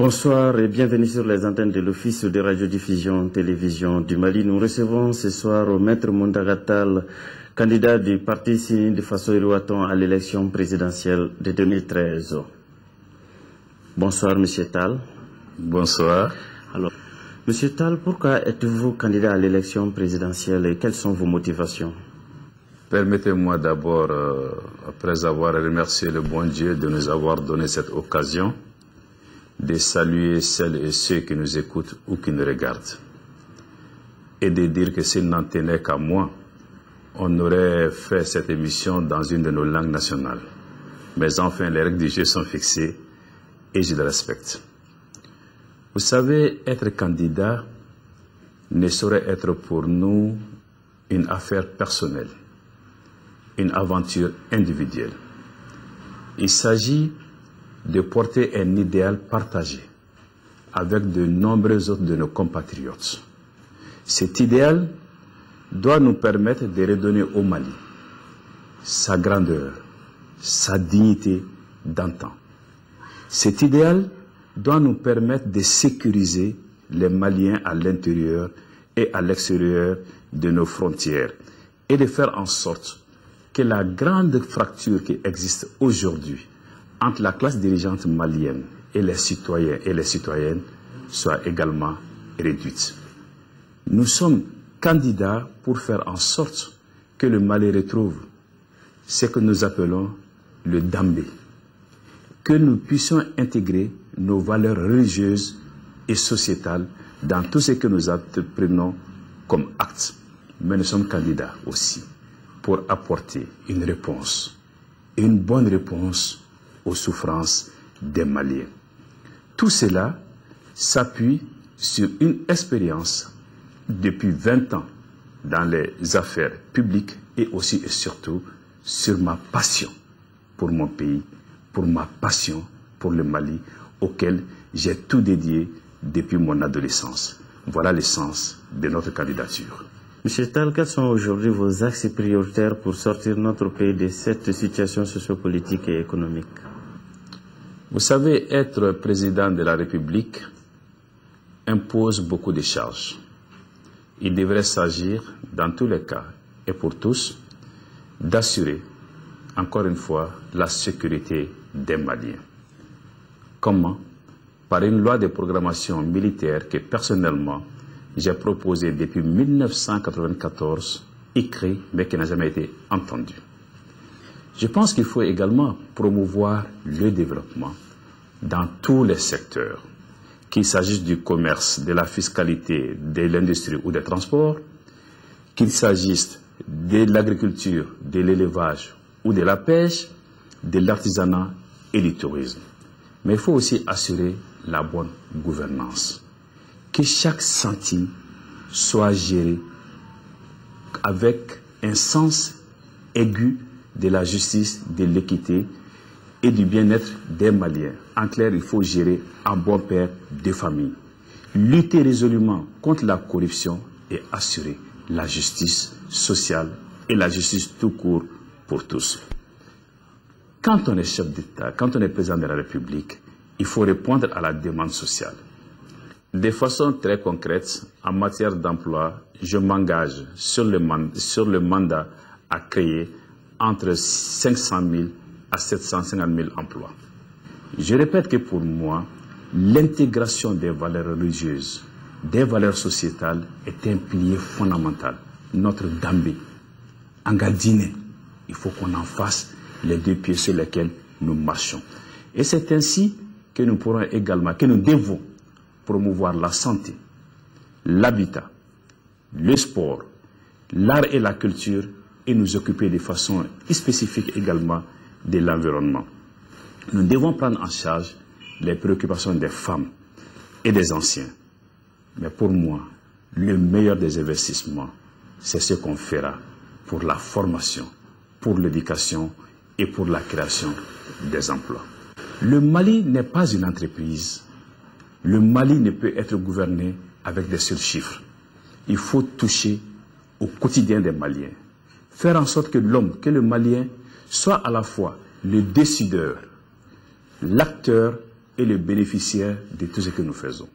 Bonsoir et bienvenue sur les antennes de l'Office de radiodiffusion télévision du Mali. Nous recevons ce soir Maître Moundaga Tall, candidat du parti Sini de Faso Iruaton à l'élection présidentielle de 2013. Bonsoir Monsieur Tall. Bonsoir. Alors, Monsieur Tall, pourquoi êtes-vous candidat à l'élection présidentielle et quelles sont vos motivations? Permettez-moi d'abord, après avoir remercié le bon Dieu de nous avoir donné cette occasion, de saluer celles et ceux qui nous écoutent ou qui nous regardent. Et de dire que s'il n'en tenait qu'à moi, on aurait fait cette émission dans une de nos langues nationales. Mais enfin, les règles du jeu sont fixées et je les respecte. Vous savez, être candidat ne saurait être pour nous une affaire personnelle, une aventure individuelle. Il s'agit de porter un idéal partagé avec de nombreux autres de nos compatriotes. Cet idéal doit nous permettre de redonner au Mali sa grandeur, sa dignité d'antan. Cet idéal doit nous permettre de sécuriser les Maliens à l'intérieur et à l'extérieur de nos frontières et de faire en sorte que la grande fracture qui existe aujourd'hui entre la classe dirigeante malienne et les citoyens et les citoyennes soit également réduite. Nous sommes candidats pour faire en sorte que le Mali retrouve ce que nous appelons le Dambé, que nous puissions intégrer nos valeurs religieuses et sociétales dans tout ce que nous prenons comme acte. Mais nous sommes candidats aussi pour apporter une réponse, une bonne réponse aux souffrances des Maliens. Tout cela s'appuie sur une expérience depuis 20 ans dans les affaires publiques et aussi et surtout sur ma passion pour mon pays, pour ma passion pour le Mali, auquel j'ai tout dédié depuis mon adolescence. Voilà le sens de notre candidature. Monsieur Tall, quels sont aujourd'hui vos axes prioritaires pour sortir notre pays de cette situation sociopolitique et économique? Vous savez, être président de la République impose beaucoup de charges. Il devrait s'agir, dans tous les cas et pour tous, d'assurer, encore une fois, la sécurité des Maliens. Comment? Par une loi de programmation militaire que personnellement j'ai proposée depuis 1994, écrite mais qui n'a jamais été entendue. Je pense qu'il faut également promouvoir le développement dans tous les secteurs, qu'il s'agisse du commerce, de la fiscalité, de l'industrie ou des transports, qu'il s'agisse de l'agriculture, de l'élevage ou de la pêche, de l'artisanat et du tourisme. Mais il faut aussi assurer la bonne gouvernance, que chaque centime soit géré avec un sens aigu de la justice, de l'équité et du bien-être des Maliens. En clair, il faut gérer un bon père de famille, lutter résolument contre la corruption et assurer la justice sociale et la justice tout court pour tous. Quand on est chef d'État, quand on est président de la République, il faut répondre à la demande sociale. De façon très concrète, en matière d'emploi, je m'engage sur le mandat à créer entre 500 000 à 750 000 emplois. Je répète que pour moi, l'intégration des valeurs religieuses, des valeurs sociétales est un pilier fondamental. Notre Dambé, Angadine, il faut qu'on en fasse les deux pieds sur lesquels nous marchons. Et c'est ainsi que nous pourrons également, que nous devons promouvoir la santé, l'habitat, le sport, l'art et la culture et nous occuper de façon spécifique également de l'environnement. Nous devons prendre en charge les préoccupations des femmes et des anciens. Mais pour moi, le meilleur des investissements, c'est ce qu'on fera pour la formation, pour l'éducation et pour la création des emplois. Le Mali n'est pas une entreprise. Le Mali ne peut être gouverné avec des seuls chiffres. Il faut toucher au quotidien des Maliens. Faire en sorte que l'homme, que le Malien, soit à la fois le décideur, l'acteur est le bénéficiaire de tout ce que nous faisons.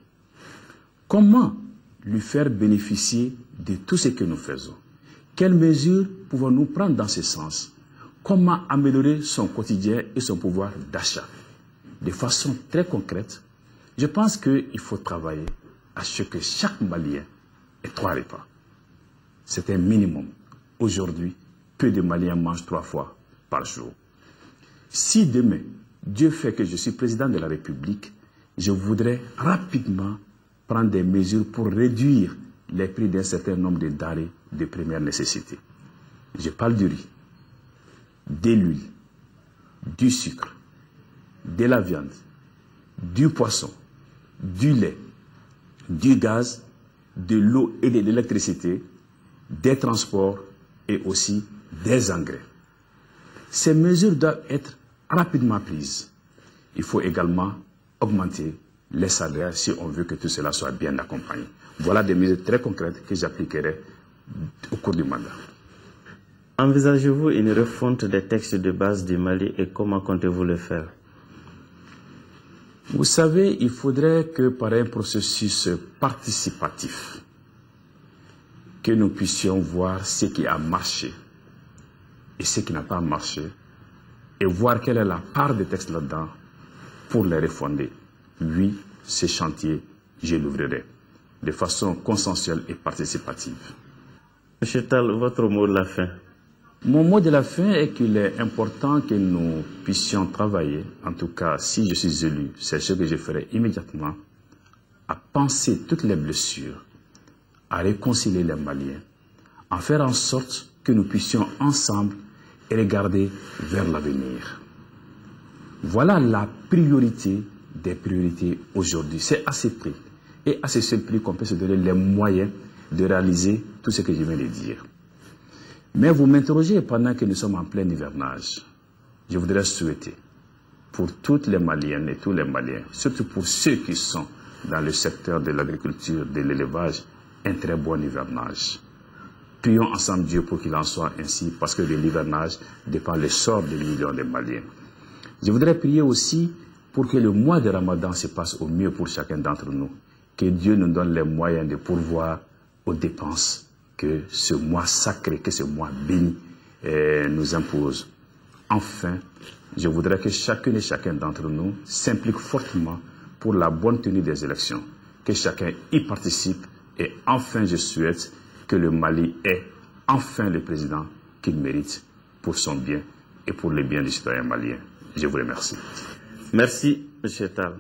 Comment lui faire bénéficier de tout ce que nous faisons? Quelles mesures pouvons-nous prendre dans ce sens? Comment améliorer son quotidien et son pouvoir d'achat? De façon très concrète, je pense qu'il faut travailler à ce que chaque Malien ait 3 repas. C'est un minimum. Aujourd'hui, peu de Maliens mangent 3 fois par jour. Si demain, Dieu fait que je suis président de la République, je voudrais rapidement prendre des mesures pour réduire les prix d'un certain nombre de denrées de première nécessité. Je parle du riz, de l'huile, du sucre, de la viande, du poisson, du lait, du gaz, de l'eau et de l'électricité, des transports et aussi des engrais. Ces mesures doivent être rapidement prises. Il faut également augmenter les salaires si on veut que tout cela soit bien accompagné. Voilà des mesures très concrètes que j'appliquerai au cours du mandat. Envisagez-vous une refonte des textes de base du Mali et comment comptez-vous le faire? Vous savez, il faudrait que par un processus participatif, que nous puissions voir ce qui a marché et ce qui n'a pas marché et voir quelle est la part des textes là-dedans pour les refonder. Oui, ces chantiers, je l'ouvrirai de façon consensuelle et participative. Monsieur Tall, votre mot de la fin? Mon mot de la fin est qu'il est important que nous puissions travailler, en tout cas si je suis élu, c'est ce que je ferai immédiatement, à penser toutes les blessures, à réconcilier les Maliens, à faire en sorte que nous puissions ensemble regarder vers l'avenir. Voilà la priorité des priorités aujourd'hui. C'est à ce prix et à ce seul prix qu'on peut se donner les moyens de réaliser tout ce que je viens de dire. Mais vous m'interrogez pendant que nous sommes en plein hivernage. Je voudrais souhaiter pour toutes les Maliennes et tous les Maliens, surtout pour ceux qui sont dans le secteur de l'agriculture, de l'élevage, un très bon hivernage. Prions ensemble Dieu pour qu'il en soit ainsi, parce que de l'hivernage dépend le sort des millions de Maliens. Je voudrais prier aussi pour que le mois de Ramadan se passe au mieux pour chacun d'entre nous. Que Dieu nous donne les moyens de pourvoir aux dépenses que ce mois sacré, que ce mois béni nous impose. Enfin, je voudrais que chacune et chacun d'entre nous s'implique fortement pour la bonne tenue des élections, que chacun y participe et enfin je souhaite que le Mali ait enfin le président qu'il mérite pour son bien et pour le bien des citoyens maliens. Je vous remercie. Merci, M. Tall.